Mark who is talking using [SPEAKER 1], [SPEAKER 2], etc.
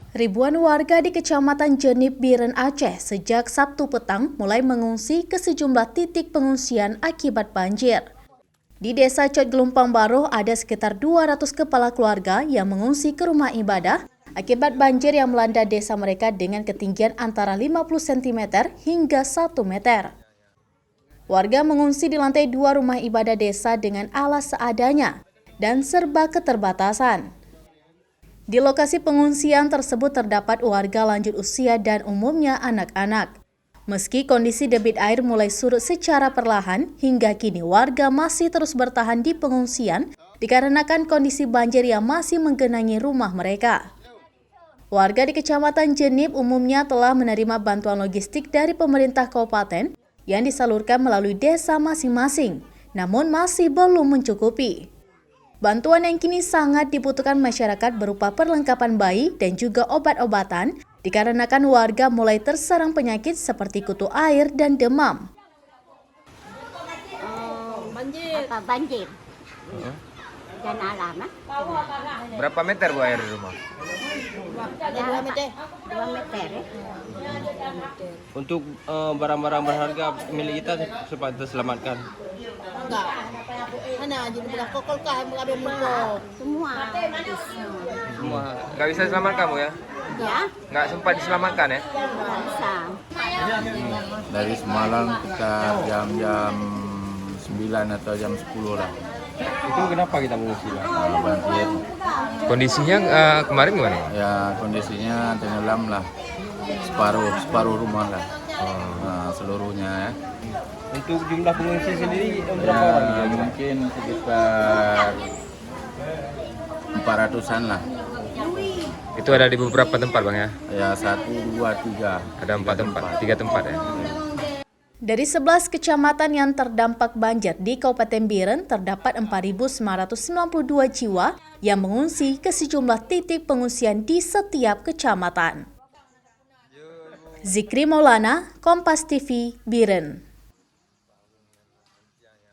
[SPEAKER 1] Ribuan warga di Kecamatan Jenib, Biren, Aceh sejak Sabtu petang mulai mengungsi ke sejumlah titik pengungsian akibat banjir. Di Desa Cot Gelumpang Baroh ada sekitar 200 kepala keluarga yang mengungsi ke rumah ibadah akibat banjir yang melanda desa mereka dengan ketinggian antara 50 cm hingga 1 meter. Warga mengungsi di lantai 2 rumah ibadah desa dengan alas seadanya dan serba keterbatasan. Di lokasi pengungsian tersebut terdapat warga lanjut usia dan umumnya anak-anak. Meski kondisi debit air mulai surut secara perlahan, hingga kini warga masih terus bertahan di pengungsian dikarenakan kondisi banjir yang masih menggenangi rumah mereka. Warga di Kecamatan Jenib umumnya telah menerima bantuan logistik dari pemerintah kabupaten yang disalurkan melalui desa masing-masing, namun masih belum mencukupi. Bantuan yang kini sangat dibutuhkan masyarakat berupa perlengkapan bayi dan juga obat-obatan dikarenakan warga mulai terserang penyakit seperti kutu air dan demam.
[SPEAKER 2] Banjir? Dan alam.
[SPEAKER 3] Berapa meter Bu air di rumah?
[SPEAKER 2] 2 meter. 2 meter.
[SPEAKER 4] Untuk barang-barang berharga milik kita sempat terselamatkan.
[SPEAKER 5] Enggak. Mana jadi belah kokol kah mengambil muka.
[SPEAKER 2] Semua.
[SPEAKER 4] Semua
[SPEAKER 3] Nggak bisa diselamatkan Bu ya?
[SPEAKER 2] Ya,
[SPEAKER 3] Nggak sempat diselamatkan ya?
[SPEAKER 2] nggak bisa.
[SPEAKER 6] Dari semalam kita jam 9 atau jam 10 lah.
[SPEAKER 4] itu kenapa kita mengungsi Pak?
[SPEAKER 6] Banjir.
[SPEAKER 3] Kondisinya kemarin gimana?
[SPEAKER 6] Ya kondisinya tenggelam lah. Separuh rumah lah. Seluruhnya ya.
[SPEAKER 4] Untuk jumlah pengungsi sendiri berapa
[SPEAKER 6] Ya
[SPEAKER 4] orang kira-kira?
[SPEAKER 6] mungkin sekitar 400-an lah.
[SPEAKER 3] Itu ada di beberapa tempat Bang ya?
[SPEAKER 6] Ya 1, 2, 3.
[SPEAKER 3] Ada 3 tempat ya?
[SPEAKER 1] Dari 11 kecamatan yang terdampak banjir di Kabupaten Biren, terdapat 4.992 jiwa yang mengungsi ke sejumlah titik pengungsian di setiap kecamatan. Zikri Maulana, Kompas TV, Biren.